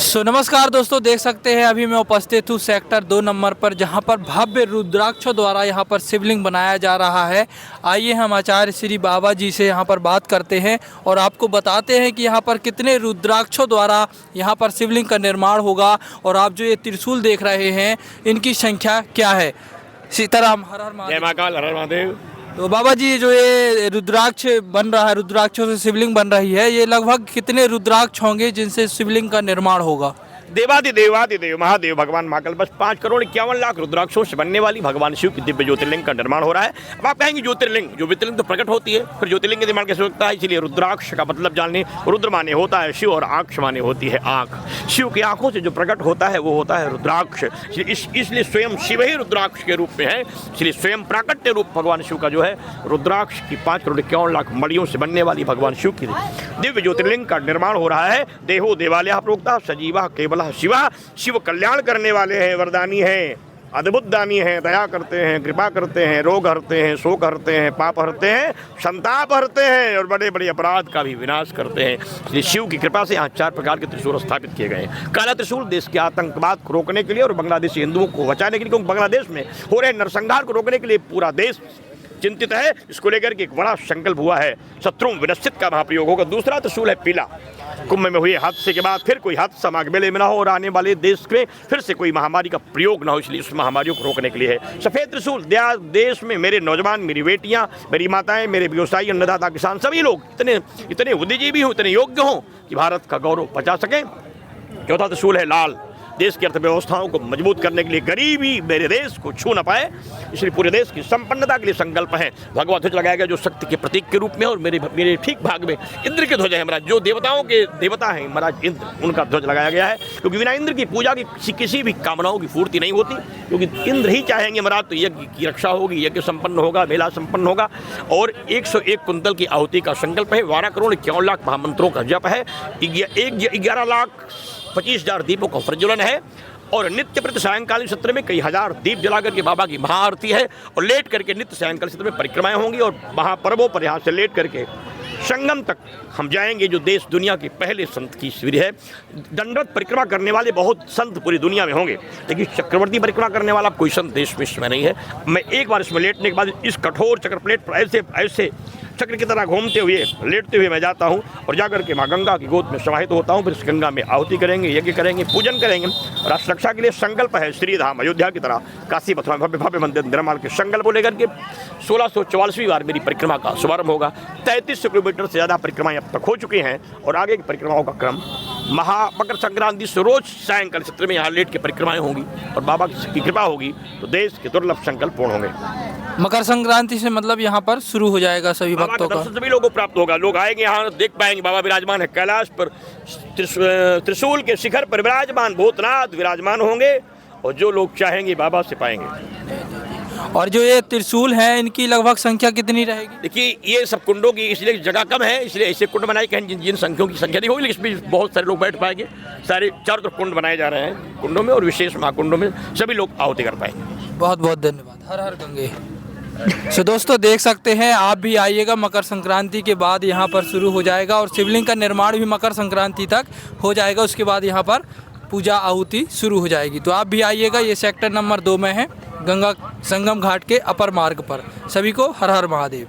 नमस्कार दोस्तों, देख सकते हैं अभी मैं उपस्थित हूँ सेक्टर 2 नंबर पर, जहाँ पर भव्य रुद्राक्षों द्वारा यहाँ पर शिवलिंग बनाया जा रहा है। आइए हम आचार्य श्री बाबा जी से यहाँ पर बात करते हैं और आपको बताते हैं कि यहाँ पर कितने रुद्राक्षों द्वारा यहाँ पर शिवलिंग का निर्माण होगा और आप जो ये त्रिशूल देख रहे हैं इनकी संख्या क्या है। सीताराम, हर हर महादेव। जय महाकाल, हर हर महादेव। तो बाबा जी, जो ये रुद्राक्ष बन रहा है, रुद्राक्षों से शिवलिंग बन रही है, ये लगभग कितने रुद्राक्ष होंगे जिनसे शिवलिंग का निर्माण होगा? देवादिदेव महादेव भगवान महाकाल बस 5,51,00,000 रुद्राक्षों से बनने वाली भगवान शिव की दिव्य ज्योतिर्लिंग का निर्माण हो रहा है। अब आप कहेंगे ज्योतिर्लिंग, जो ज्योतिर्लिंग तो प्रकट होती है, फिर ज्योतिर्लिंग का निर्माण कैसे होता है? इसलिए रुद्राक्ष का मतलब जानने, रुद्र माने होता है शिव और आंख माने होती है आंख। शिव की आंखों से जो प्रकट होता है वो होता है रुद्राक्ष। इसलिए स्वयं शिव ही रुद्राक्ष के रूप में है। इसलिए स्वयं प्राकट्य रूप भगवान शिव का जो है रुद्राक्ष की 5,51,00,000 मणियों से बनने वाली भगवान शिव की दिव्य ज्योतिर्लिंग का निर्माण हो रहा है। देहो देवालय प्रोक्ता सजीवा केवल शिवा। शिव कल्याण करने वाले हैं, वरदानी हैं, अद्भुत दानी हैं, दया करते हैं, कृपा करते हैं, रोग हरते हैं, शोक हरते हैं, पाप हरते हैं, संताप हरते हैं और बड़े बड़े अपराध का भी विनाश करते हैं। इसलिए शिव की कृपा से यहाँ 4 प्रकार के त्रिशूल स्थापित किए गए हैं। काला त्रिशूल देश के आतंकवाद को रोकने के लिए और बांग्लादेशी हिंदुओं को बचाने के लिए, क्योंकि बांग्लादेश में हो रहे नरसंहार को रोकने के लिए पूरा देश चिंतित है। इसको लेकर के एक बड़ा संकल्प हुआ है, शत्रु विनश्चित का महाप्रयोग होगा। दूसरा त्रिशूल है पीला। कुंभ में हुए हादसे के बाद फिर कोई हादसा माघ मेले में ना हो और आने वाले देश में फिर से कोई महामारी का प्रयोग ना हो, इसलिए उस महामारियों को रोकने के लिए है। सफेद त्रिशूल, देश में मेरे नौजवान, मेरी बेटियां, मेरी माताएं, मेरे व्यवसायी, अन्नदाता, किसान सभी लोग इतने बुद्धिजीवी हों, इतने योग्य हों कि भारत का गौरव बचा सकें। चौथा त्रिशूल है लाल। देश की अर्थव्यवस्थाओं को मजबूत करने के लिए, गरीबी मेरे देश को छू न पाए, इसलिए पूरे देश की संपन्नता के लिए संकल्प है। भगवा ध्वज लगाया गया जो शक्ति के प्रतीक के रूप में, और मेरे ठीक भाग में इंद्र के ध्वज है महाराज, जो देवताओं के देवता हैं महाराज इंद्र, उनका ध्वज लगाया गया है। क्योंकि बिना इंद्र की पूजा की किसी भी कामनाओं की पूर्ति नहीं होती, क्योंकि इंद्र ही चाहेंगे महाराज तो यज्ञ की रक्षा होगी, यज्ञ संपन्न होगा, मेला संपन्न होगा। और 101 कुंतल की आहुति का संकल्प है। 12,51,00,000 महामंत्रों का जप है। 11,25,000 दीपों का प्रज्वलन है और नित्य प्रति सायंकालीन सत्र में कई हजार दीप जलाकर के बाबा की महाआरती है और लेट करके नित्य सायंकालीन सत्र में परिक्रमाएं होंगी और महापर्वों पर यहाँ से लेट करके संगम तक हम जाएंगे, जो देश दुनिया के पहले संत की शिविर है। दंडवत परिक्रमा करने वाले बहुत संत पूरी दुनिया में होंगे, लेकिन चक्रवर्ती परिक्रमा करने वाला कोई संत देश विश्व में नहीं है। मैं एक बार इसमें लेटने के बाद इस कठोर चक्र प्लेट पर ऐसे चक्र की तरह घूमते हुए, लेटते हुए मैं जाता हूँ और जाकर के माँ गंगा की गोद में समाहित होता हूँ। फिर इस गंगा में आहुति करेंगे, यज्ञ करेंगे, पूजन करेंगे। राष्ट्र रक्षा के लिए संकल्प है। श्रीधाम अयोध्या की तरह काशी मथुरा में भव्य मंदिर निर्माण के संकल्प को लेकर के 1644वीं बार मेरी परिक्रमा का शुभारंभ होगा। 3300 किलोमीटर से ज़्यादा परिक्रमाएं अब तक हो चुकी हैं और आगे की परिक्रमाओं का क्रम मकर संक्रांति से रोज सायंकाल सत्र में यहाँ लेट के परिक्रमाएं होंगी और बाबा की कृपा होगी तो देश के दुर्लभ संकल्प पूर्ण होंगे। मकर संक्रांति से मतलब यहाँ पर शुरू हो जाएगा सभी भक्तों का, सभी लोगों को प्राप्त होगा। लोग आएंगे यहाँ, देख पाएंगे बाबा विराजमान है कैलाश पर, त्रिशूल के शिखर पर विराजमान भूतनाथ विराजमान होंगे और जो लोग चाहेंगे बाबा से पाएंगे। और जो ये त्रिशूल है इनकी लगभग संख्या कितनी रहेगी? देखिए, ये सब कुंडों की इसलिए जगह कम है, इसलिए ऐसे कुंड बनाए कहीं जिन संख्यों की संख्या नहीं होगी, लेकिन इसमें बहुत सारे लोग बैठ पाएंगे। सारे चारों तरफ कुंड बनाए जा रहे हैं कुंडों में, और विशेष महाकुंडों में सभी लोग आहुति कर पाएंगे। बहुत बहुत धन्यवाद। हर हर गंगे। दोस्तों देख सकते हैं, आप भी आइएगा। मकर संक्रांति के बाद यहाँ पर शुरू हो जाएगा और शिवलिंग का निर्माण भी मकर संक्रांति तक हो जाएगा। उसके बाद यहाँ पर पूजा आहुति शुरू हो जाएगी। तो आप भी आइएगा। ये सेक्टर नंबर 2 में है, गंगा संगम घाट के अपर मार्ग पर। सभी को हर हर महादेव।